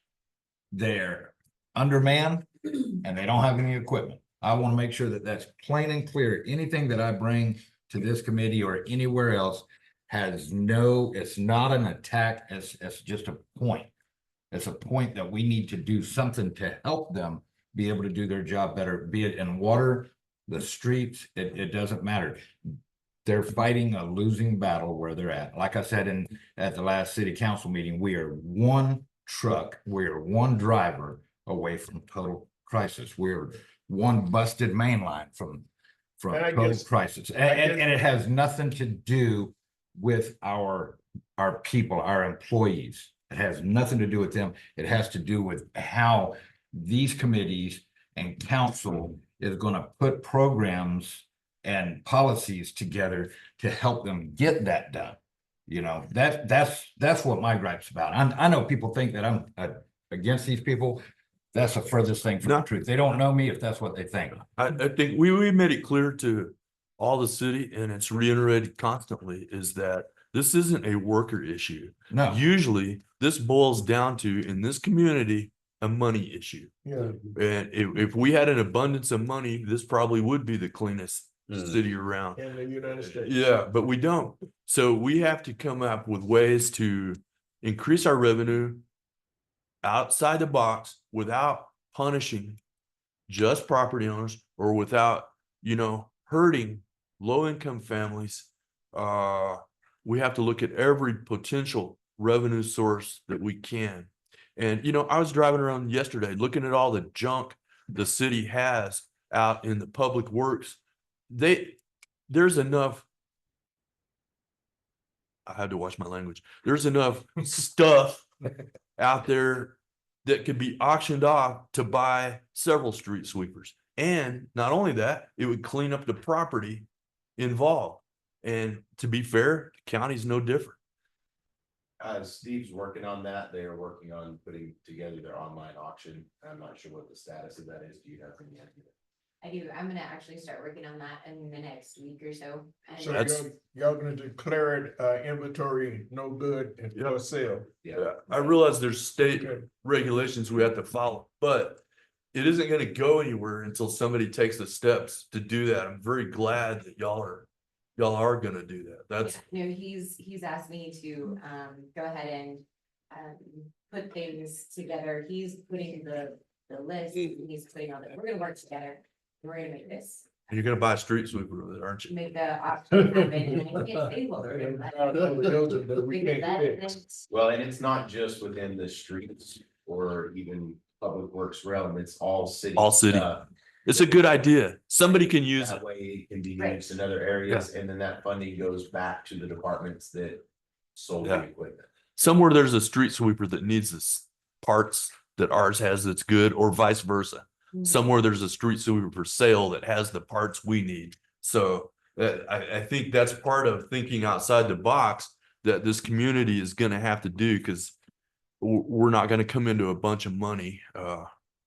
they're undermanned, and they don't have any equipment. I want to make sure that that's plain and clear. Anything that I bring to this committee or anywhere else it's not an attack, it's just a point. It's a point that we need to do something to help them be able to do their job better, be it in water, the streets, it doesn't matter. They're fighting a losing battle where they're at. Like I said at the last city council meeting, we are one truck, we are one driver away from total crisis. We're one busted main line from total crisis. And it has nothing to do with our people, our employees. It has nothing to do with them. It has to do with how these committees and council is going to put programs and policies together to help them get that done. You know, that's what my gripe's about. I know people think that I'm against these people. That's the furthest thing from the truth. They don't know me if that's what they think. I think we made it clear to all the city, and it's reiterated constantly, is that this isn't a worker issue. No. Usually this boils down to, in this community, a money issue. Yeah. And if we had an abundance of money, this probably would be the cleanest city around. In the United States. Yeah, but we don't. So we have to come up with ways to increase our revenue outside the box without punishing just property owners, or without, hurting low-income families. We have to look at every potential revenue source that we can. And, I was driving around yesterday looking at all the junk the city has out in the public works. There's enough, I had to watch my language. There's enough stuff out there that could be auctioned off to buy several street sweepers. And not only that, it would clean up the property involved. And to be fair, the county's no different. Steve's working on that. They are working on putting together their online auction. I'm not sure what the status of that is. Do you have any idea? I do. I'm gonna actually start working on that in the next week or so. And So y'all gonna declare it inventory no good and for sale. Yeah, I realize there's state regulations we have to follow, but it isn't gonna go anywhere until somebody takes the steps to do that. I'm very glad that y'all are gonna do that. That's no, he's asked me to go ahead and put things together. He's putting the list, he's putting all that. We're gonna work together. We're gonna make this, you're gonna buy a street sweeper with it, aren't you? make the option happen. And I can't say what we're gonna let. We can't fix. Well, and it's not just within the streets or even public works realm, it's all city. All city. stuff. It's a good idea. Somebody can use it. That way it can be Right. used in other areas, and then that funding goes back to the departments that sold the Yeah. equipment. Somewhere there's a street sweeper that needs this parts that ours has that's good, or vice versa. Somewhere there's a street sweeper for sale that has the parts we need. So I think that's part of thinking outside the box that this community is gonna have to do, because we're not gonna come into a bunch of money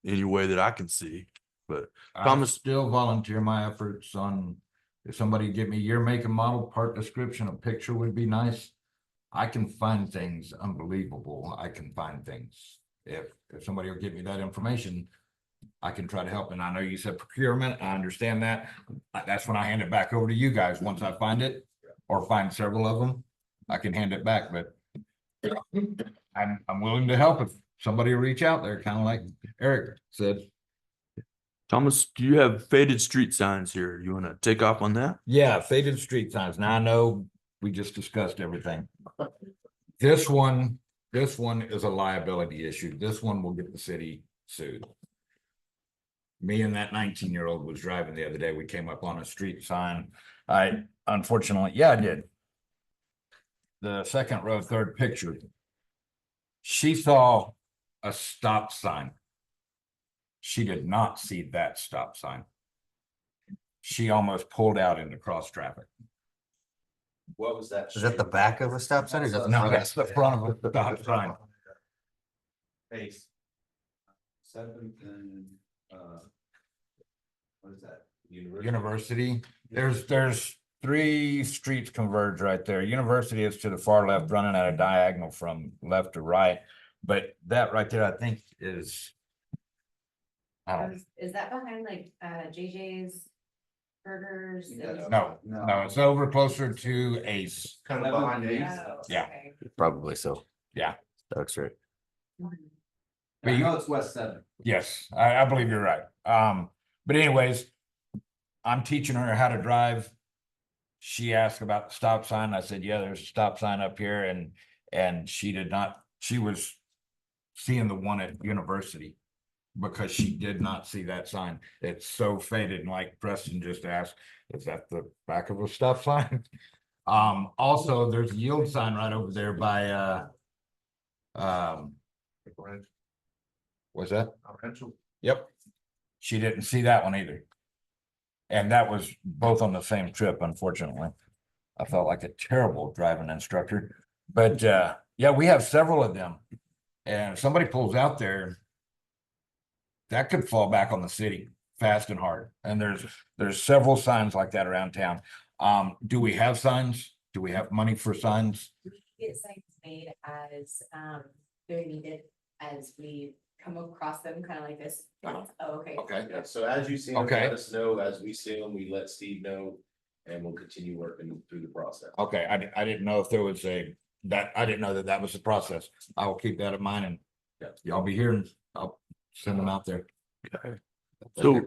any way that I can see. But I Thomas- still volunteer my efforts on, if somebody give me your make and model, part description, a picture would be nice. I can find things unbelievable. I can find things. If somebody will give me that information, I can try to help. And I know you said procurement. I understand that. That's when I hand it back over to you guys. Once I find it or find several of them, I can hand it back, but I'm willing to help if somebody will reach out there, kind of like Eric said. Thomas, do you have faded street signs here? You wanna take off on that? Yeah, faded street signs. Now I know we just discussed everything. This one is a liability issue. This one will get the city sued. Me and that 19-year-old was driving the other day. We came up on a street sign. I did. The second row, third picture. She saw a stop sign. She did not see that stop sign. She almost pulled out into cross traffic. What was that? Is that the back of a stop sign or is that the No, front? that's the front of a stop sign. Base. Seventh and, what is that? University, there's 3 streets converge right there. University is to the far left, running at a diagonal from left to right. But that right there, I think is. I don't, Is that behind like JJ's Burgers? no, it's over closer to Ace. Kind of behind these. Oh, Yeah. okay. Probably so. Yeah. That's right. But I you- know it's West Seventh. Yes, I believe you're right. But anyways, I'm teaching her how to drive. She asked about the stop sign. I said, yeah, there's a stop sign up here, and she did not, she was seeing the one at University because she did not see that sign. It's so faded, and like Preston just asked, is that the back of a stop sign? Also, there's a yield sign right over there by what's that? Yep. She didn't see that one either. And that was both on the same trip, unfortunately. I felt like a terrible driving instructor, but yeah, we have several of them. And if somebody pulls out there, that could fall back on the city fast and hard. And there's several signs like that around town. Do we have signs? Do we have money for signs? Get signs made as they're needed as we come across them, kind of like this. Oh, okay. Okay. Yeah, so as you see them, Okay. let us know. As we see them, we let Steve know, and we'll continue working through the process. Okay, I didn't know if there was I didn't know that was the process. I will keep that in mind, and y'all be here, and I'll send them out there. So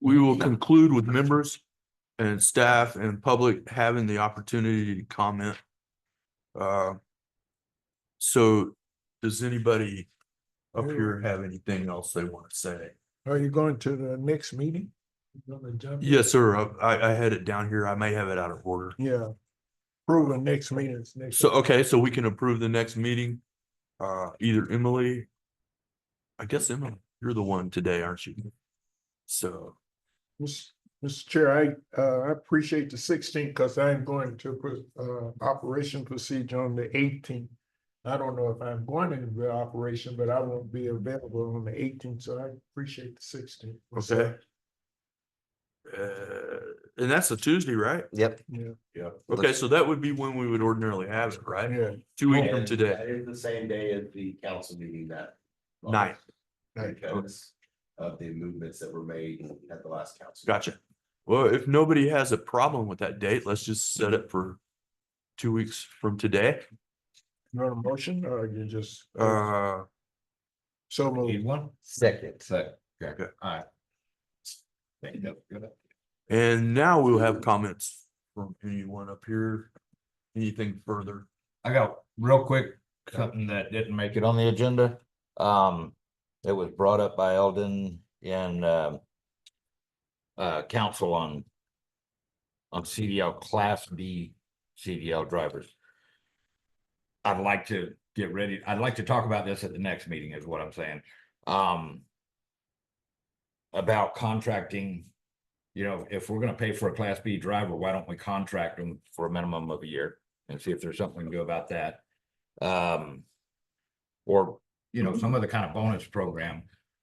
we will conclude with members and staff and public having the opportunity to comment. So does anybody up here have anything else they want to say? Are you going to the next meeting? Yes, sir. I had it down here. I may have it out of order. Yeah. Approve the next meeting. It's next. So, okay, so we can approve the next meeting. Either Emily. I guess Emily, you're the one today, aren't you? So, Mr. Chair, I appreciate the 16th because I'm going to put operation procedure on the 18th. I don't know if I'm going to the operation, but I won't be available on the 18th, so I appreciate the 16th. okay. And that's a Tuesday, right? Yep. Yeah, Yeah. Okay, so that would be when we would ordinarily have it, right? yeah. 2 weeks from And today. That is the same day as the council meeting that. Night. Because of the movements that were made at the last council. Gotcha. Well, if nobody has a problem with that date, let's just set it for 2 weeks from today. You want a motion or you just? Uh, So Need moved. one? Second. Okay, Okay. all right. Thank you. Good. and now we'll have comments from anyone up here. Anything further? I got real quick, something that didn't make it on the agenda. It was brought up by Eldon in council on CDL Class B CDL drivers. I'd like to I'd like to talk about this at the next meeting is what I'm saying. About contracting, if we're gonna pay for a Class B driver, why don't we contract them for a minimum of a year and see if there's something we can do about that? Or, some other kind of bonus program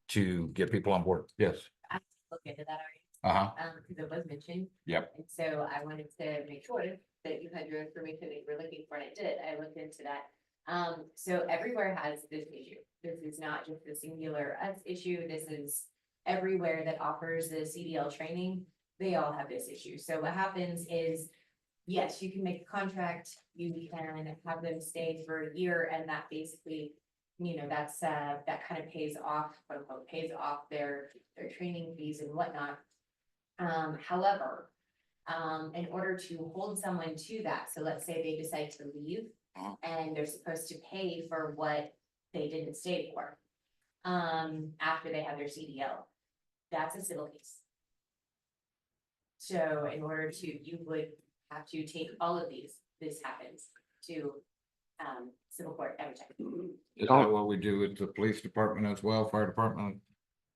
to get people on board. Yes. I look into that already. Uh-huh. Because it was mentioned. Yep. And so I wanted to make sure that you had your information that you were looking for, and it did. I looked into that. So everywhere has this issue. This is not just a singular us issue. This is everywhere that offers the CDL training. They all have this issue. So what happens is, yes, you can make a contract, you can have them stay for a year, and that basically, that's, that kind of pays off, quote unquote, pays off their training fees and whatnot. However, in order to hold someone to that, so let's say they decide to leave and they're supposed to pay for what they didn't stay for, after they have their CDL, that's a civil case. So in order to, you would have to take all of these, this happens to, civil court every time. Is that what we do with the police department as well, fire department?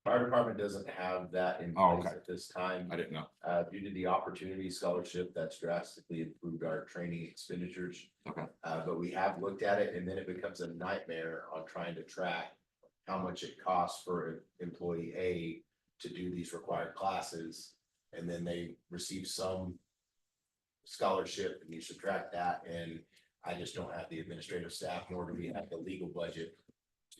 Fire department doesn't have that in Oh, place okay. at this time. I didn't know. Due to the opportunity scholarship, that's drastically improved our training expenditures. Okay. But we have looked at it, and then it becomes a nightmare on trying to track how much it costs for employee A to do these required classes. And then they receive some scholarship, and you subtract that, and I just don't have the administrative staff, nor do we have the legal budget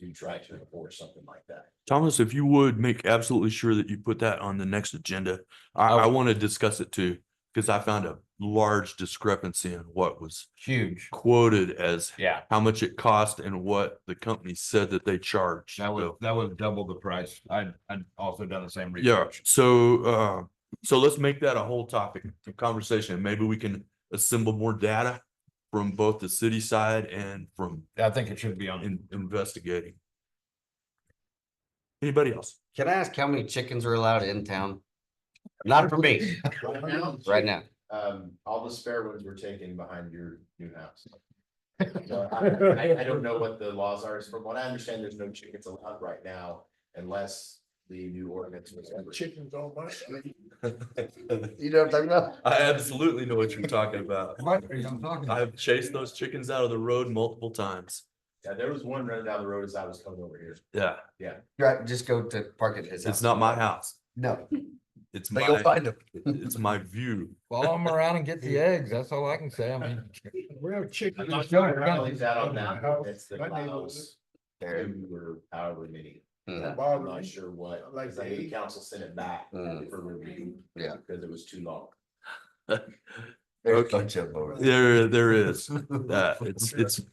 to try to enforce something like that. Thomas, if you would make absolutely sure that you put that on the next agenda. I want to discuss it too, because I found a large discrepancy in what was Huge. quoted as Yeah. how much it cost and what the company said that they charged. That was double the price. I'd also done the same Yeah, research. so let's make that a whole topic of conversation. Maybe we can assemble more data from both the city side and from I think it should be on. investigating. Anybody else? Can I ask how many chickens are allowed in town? Not for me, right now. All the spare ones were taken behind your new house. So I don't know what the laws are. From what I understand, there's no chickens allowed right now unless the new ordinance was ever. Chickens on my street. You know what I'm talking about? I absolutely know what you're talking about. What are you talking about? I've chased those chickens out of the road multiple times. Yeah, there was one running down the road as I was coming over here. Yeah, Right, just go to park at his house. it's not my house. No, It's but you'll my, find them. it's my view. Follow them around and get the eggs. That's all I can say. I mean. Real chicken. I'm not Just sure don't- how it's that on that, House, it's the my neighborhood. allows two or however many. Mm. I'm not sure what, Like because I think the council sent it back Mm. for review. Yeah. Because it was too long. There's a Okay. bunch of them over there. There is. It's, This is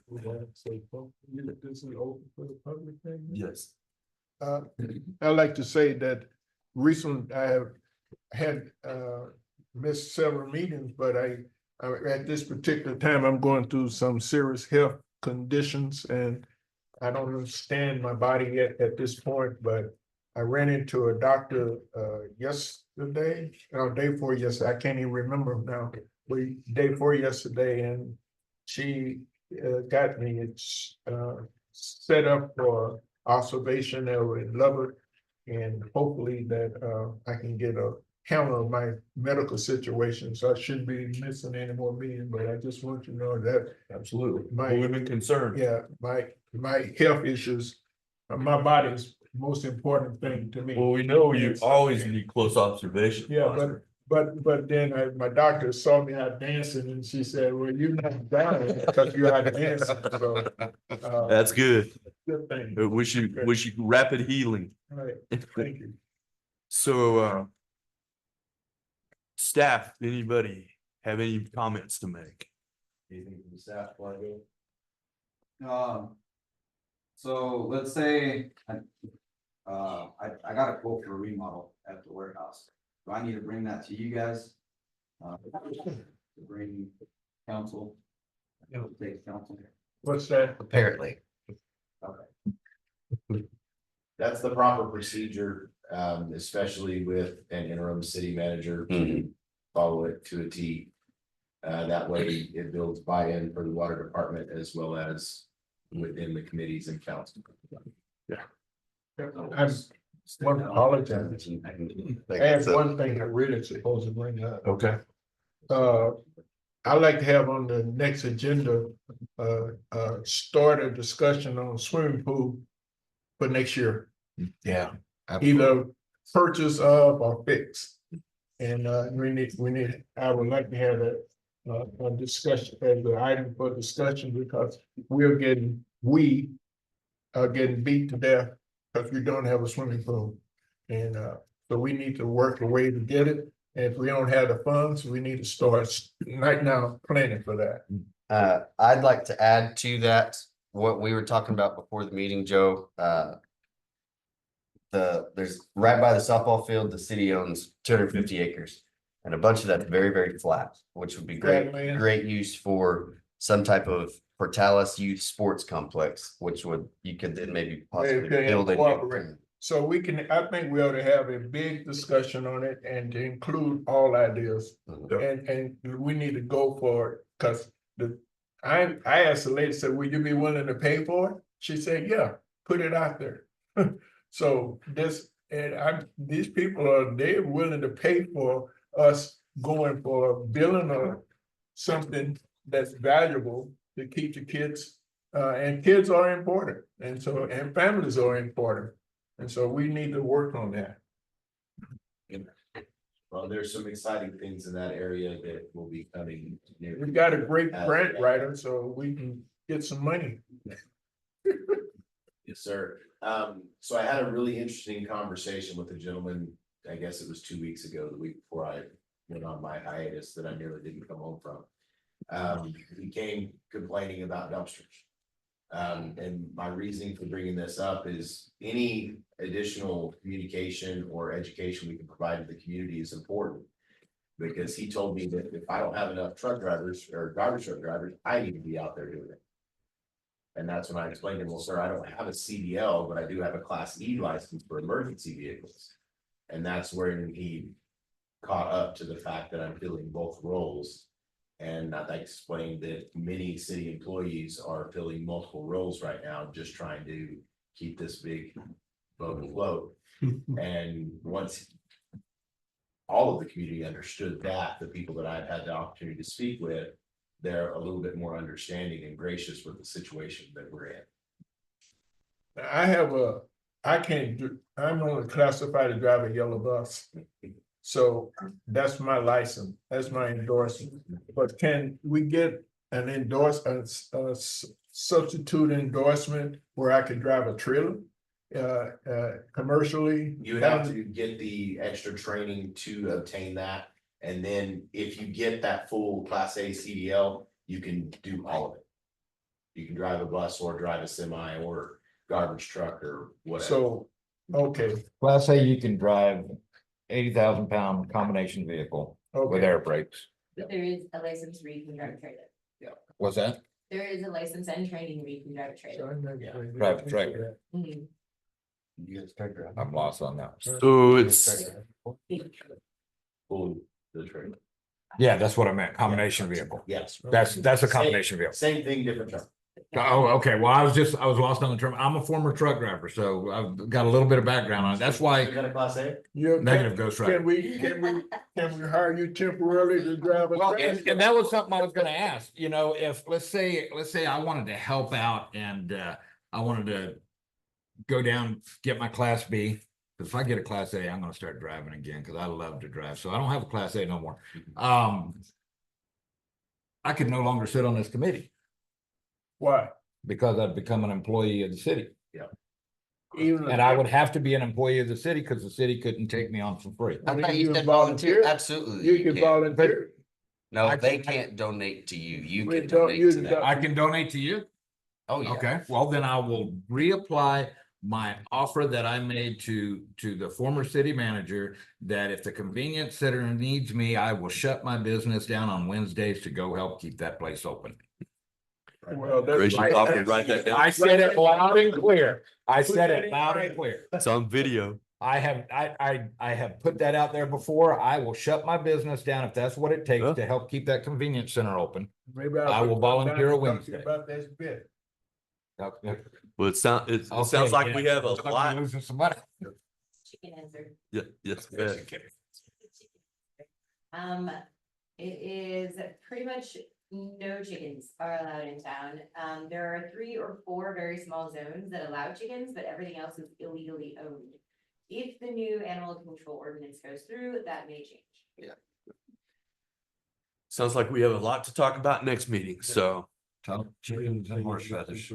open for the public. then? yes. I'd like to say that recently I have had missed several meetings, but at this particular time, I'm going through some serious health conditions and I don't understand my body yet at this point, but I ran into a doctor yesterday, day before yesterday, I can't even remember now. Day before yesterday, and she got me, it's set up for observation in Lubbock. And hopefully that I can get a count of my medical situation, so I shouldn't be missing any more meetings, but I just want you to know that. Absolutely. My- We've been concerned. Yeah, my health issues, my body's the most important thing to me. Well, we know you always need close observation. Yeah, but then my doctor saw me out dancing and she said, well, you're not dying because you're out dancing, so. That's good. Good thing. Wish you rapid healing. All right, thank you. So, staff, anybody have any comments to make? Anything from the staff, want to go? So let's say, I got a quote for a remodel at the warehouse. Do I need to bring that to you guys? To bring council? Take council. What's that? Apparently. Okay. That's the proper procedure, especially with an interim city manager to follow it to a T. That way it builds buy-in for the water department as well as within the committees and council. I want to apologize. I have one thing I really supposed to bring up. Okay. I'd like to have on the next agenda, start a discussion on swimming pool for next year, Yeah. either purchase of or fix. And, I would like to have a discussion, as an item for discussion, because we are getting beat to death because we don't have a swimming pool. And, so we need to work a way to get it. And if we don't have the funds, we need to start right now planning for that. I'd like to add to that, what we were talking about before the meeting, Joe. There's right by the softball field, the city owns 250 acres. And a bunch of that's very, very flat, which would be Flat land. great use for some type of Portales Youth Sports Complex, which you could then maybe possibly Okay, build a cooperate. new. So I think we ought to have a big discussion on it and to include all ideas. And we need to go for it, cause I asked the lady, said, would you be willing to pay for it? She said, yeah, put it out there. So these people they're willing to pay for us going for billing or something that's valuable to keep the kids. And kids are important, and families are important. And so we need to work on that. Well, there's some exciting things in that area that will be coming. We got a great grant writer, so we can get some money. Yes, sir. So I had a really interesting conversation with a gentleman, I guess it was 2 weeks ago, the week before I went on my hiatus that I nearly didn't come home from. He came complaining about dumpsters. And my reasoning for bringing this up is any additional communication or education we can provide to the community is important. Because he told me that if I don't have enough truck drivers or garbage truck drivers, I need to be out there doing it. And that's when I explained to him, well, sir, I don't have a CDL, but I do have a Class E license for emergency vehicles. And that's where he caught up to the fact that I'm filling both roles. And I explained that many city employees are filling multiple roles right now, just trying to keep this big boat afloat. And once all of the community understood that, the people that I've had the opportunity to speak with, they're a little bit more understanding and gracious with the situation that we're in. I'm only classified to drive a yellow bus. So that's my license, that's my endorsement. But can we get an substitute endorsement where I could drive a trailer? Commercially? You would have to get the extra training to obtain that. And then if you get that full Class A CDL, you can do all of it. You can drive a bus or drive a semi or garbage truck or whatever. So, okay, Class A, you can drive 80,000 pound combination vehicle with okay, air brakes. There is a license where you can drive a trailer. What's that? There is a license and training where you can drive a trailer. Private trailer. Mhm. I'm lost on that. So it's, Full the trailer. Yeah, that's what I meant. Combination vehicle. Yes. That's a combination vehicle. Same thing, different truck. Oh, okay. Well, I was lost on the term. I'm a former truck driver, so I've got a little bit of background on it. That's You why got a Class A? negative Ghost Rider. Can we hire you temporarily to drive a Well, trailer? and that was something I was gonna ask, if, let's say I wanted to help out and, I wanted to go down, get my Class B. Cause if I get a Class A, I'm gonna start driving again, cause I love to drive. So I don't have a Class A no more. I could no longer sit on this committee Why? because I'd become an employee of the city. Even And I would have to be an employee of the city because the city couldn't take me on for free. I Well, thought you you said can volunteer. volunteer. Absolutely. You can volunteer. No, I they can- can't donate to you. You We can don't donate use to it them. up. I can donate to you? Oh, yeah. Okay, well, then I will reapply my offer that I made to the former city manager, that if the convenience center needs me, I will shut my business down on Wednesdays to go help keep that place open. Well, that's Gracious right. offer, write that down. I said it loud and clear. I said it loud and clear. It's on video. I have put that out there before. I will shut my business down if that's what it takes Yeah. to help keep that convenience center open. Maybe I will put volunteer a down and talk to you Wednesday. about this bit. Okay. Well, it sounds Okay, like we yeah. have a Looks like we're lot. Losing some money. Chicken answer. Yeah, yes, yeah. It is pretty much no chickens are allowed in town. There are 3 or 4 very small zones that allow chickens, but everything else is illegally owned. If the new animal control ordinance goes through, that may change. Sounds like we have a lot to talk about next meeting, so, Top chickens and horse feathers.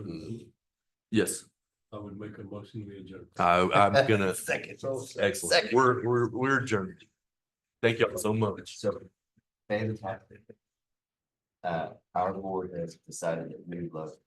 yes, I would make a motion to adjourn. I'm gonna, So, excellent, we're adjourned. Thank y'all so much. So, pay the tax. Our board has decided that we would love to